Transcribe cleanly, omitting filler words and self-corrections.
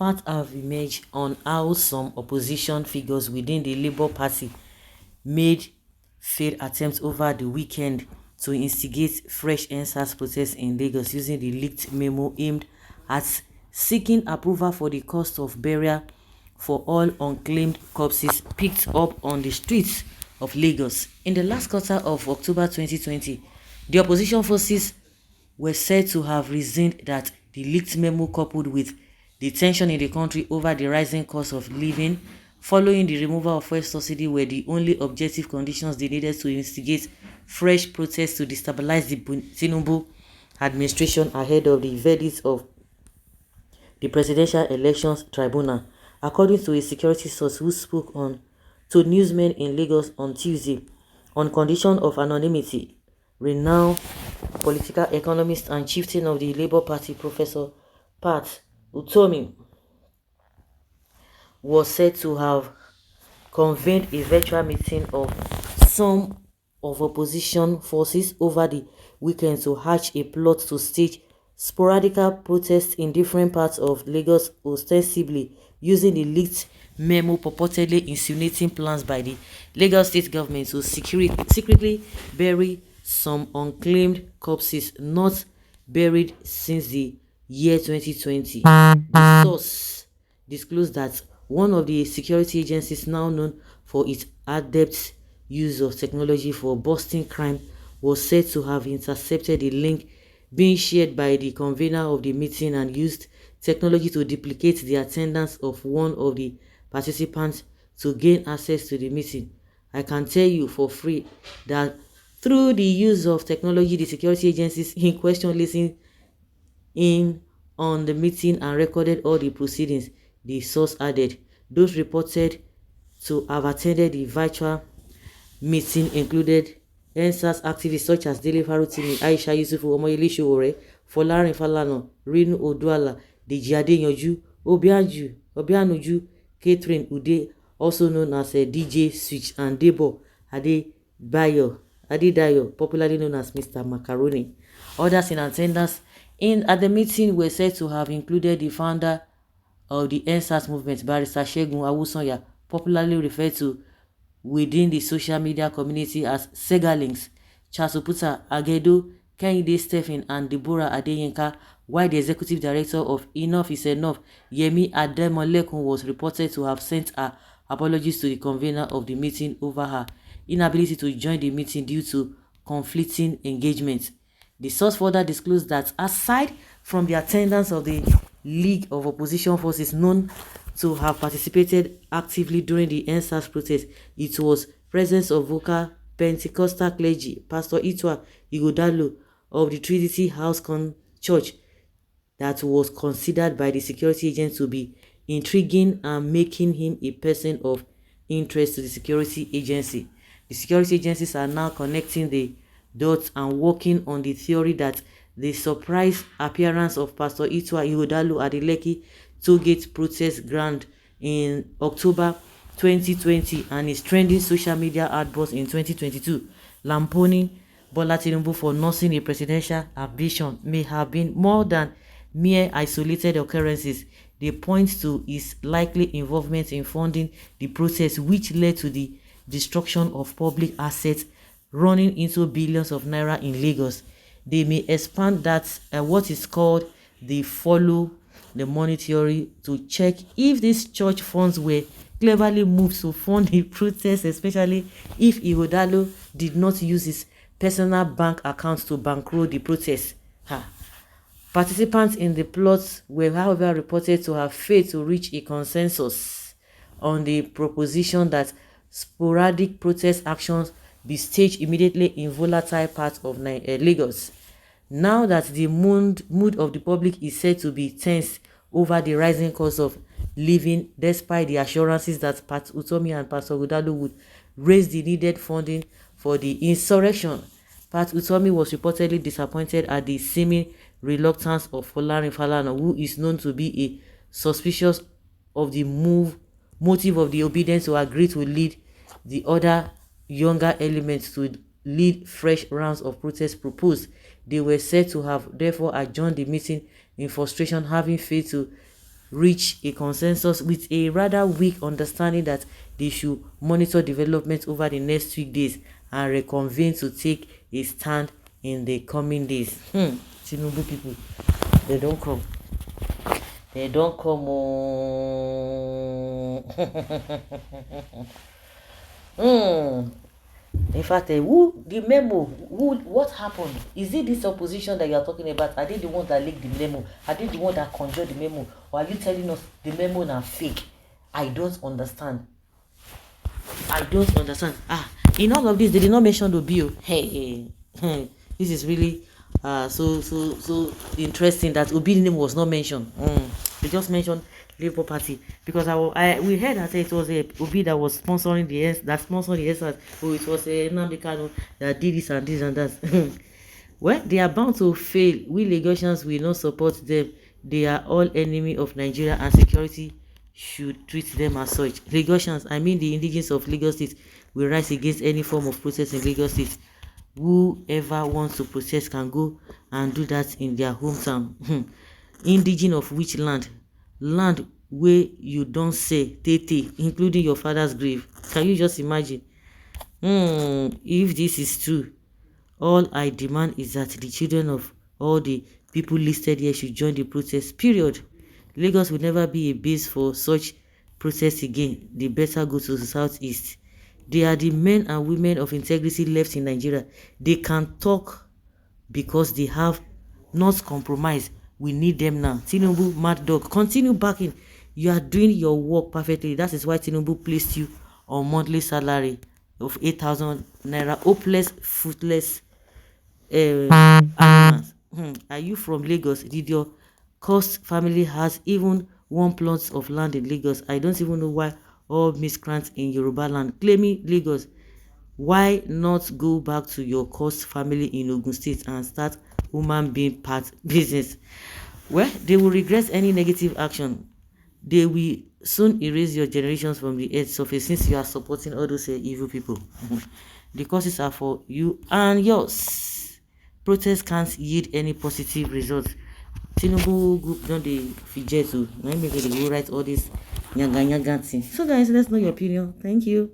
facts have emerged on how some opposition figures within the Labour Party made failed attempts over the weekend to instigate fresh EndSARS protests in Lagos using the leaked memo aimed at seeking approval for the cost of burial for all unclaimed corpses picked up on the streets of Lagos. In the last quarter of October 2020, the opposition forces were said to have reasoned that the leaked memo, coupled with the tension in the country over the rising cost of living following the removal of fuel subsidy, were the only objective conditions they needed to instigate fresh protests to destabilize the Tinubu administration ahead of the verdict of the Presidential Elections Tribunal, according to a security source who spoke to newsmen in Lagos on Tuesday on condition of anonymity. Renowned political economist and chieftain of the Labour Party, Professor Utomi, was said to have convened a virtual meeting of some of opposition forces over the weekend to hatch a plot to stage sporadic protests in different parts of Lagos, ostensibly using the leaked memo purportedly insinuating plans by the Lagos state government to secretly bury some unclaimed corpses not buried since the year 2020. The source disclosed that one of the security agencies, now known for its adept use of technology for busting crime, was said to have intercepted a link being shared by the convener of the meeting and used technology to duplicate the attendance of one of the participants to gain access to the meeting. I can tell you for free that through the use of technology, the security agencies in question listened in on the meeting and recorded all the proceedings, the source added. Those reported to have attended the virtual meeting included EndSARS activists such as Dele Farotimi, Aisha Yusufu, Omoyele Sowore, Folarin Falana, Rinu Oduala, Deji Adeyanju, Obianuju, Catherine Ude, also known as DJ Switch, and Debo Adedayo, popularly known as Mr. Macaroni. Others in attendance at the meeting were said to have included the founder of the EndSARS movement, Barrister Segun Awusanya, popularly referred to within the social media community as Segalinks, Charles Oputa Agedo, Kehinde Stephen, and Deborah Adeyinka, while the executive director of Enough is Enough, Yemi Ademolekun, was reported to have sent her apologies to the convener of the meeting over her inability to join the meeting due to conflicting engagements. The source further disclosed that aside from the attendance of the League of Opposition Forces known to have participated actively during the EndSARS protest, it was presence of vocal Pentecostal clergy, Pastor Ighodalo of the Trinity House Church, that was considered by the security agents to be intriguing and making him a person of interest to the security agency. The security agencies are now connecting the dots and working on the theory that the surprise appearance of Pastor Ighodalo at the Lekki Tollgate protest ground in October 2020 and his trending social media outburst in 2022, lamponing Bola Tinubu for nursing a presidential ambition, may have been more than mere isolated occurrences. They point to his likely involvement in funding the protest, which led to the destruction of public assets running into billions of naira in Lagos. They may expand that what is called the follow the money theory to check if these church funds were cleverly moved to fund the protest, especially if Ighodalo did not use his personal bank account to bankroll the protest. Participants in the plots were, however, reported to have failed to reach a consensus on the proposition that sporadic protest actions be staged immediately in volatile parts of Lagos. Now that the mood of the public is said to be tense over the rising cost of living, despite the assurances that Utomi and Pastor Ighodalo would raise the needed funding for the insurrection, Utomi was reportedly disappointed at the seeming reluctance of Folarin Falana, who is known to be a suspicious of the motive of the obedience, to agree to lead the other younger elements to lead fresh rounds of protests proposed. They were said to have therefore adjourned the meeting in frustration, having failed to reach a consensus with a rather weak understanding that they should monitor developments over the next 2 days and reconvene to take a stand in the coming days. Tinubu people, they don't come. They don't come. In fact, who the memo? What happened? Is it this opposition that you are talking about? Are they the ones that leaked the memo? Are they the ones that conjured the memo? Or are you telling us the memo are fake? I don't understand. In all of this, they did not mention the bill. Hey, this is really so interesting that Obi's name was not mentioned. They just mentioned Labour Party because we heard that it was Obi that was sponsoring the SARS. Oh, it was Nnamdi Kanu that did this and this and that. Well, they are bound to fail. We Lagosians will not support them. They are all enemy of Nigeria, and security should treat them as such. Lagosians, I mean the indigenes of Lagos State, will rise against any form of protest in Lagos State. Whoever wants to protest can go and do that in their hometown. Indigene of which land? Land where you don't say tete, including your father's grave. Can you just imagine? If this is true, all I demand is that the children of all the people listed here should join the protest, period. Lagos will never be a base for such protests again. They better go to the southeast. They are the men and women of integrity left in Nigeria. They can talk because they have not compromised. We need them now. Tinubu, mad dog, continue backing. You are doing your work perfectly. That is why Tinubu placed you on monthly salary of 8,000 naira. Hopeless, fruitless animals. Are you from Lagos? Did your cursed family has even one plot of land in Lagos? I don't even know why all miscreants in Yoruba land claiming Lagos. Why not go back to your cursed family in Ogun State and start human being part business? Well, they will regret any negative action. They will soon erase your generations from the earth's surface since you are supporting all those evil people. The causes are for you and yours. Protest can't yield any positive results. Tinubu group don't they fidget to. Let me go write all this nyaga thing. So guys, let's know your opinion. Thank you.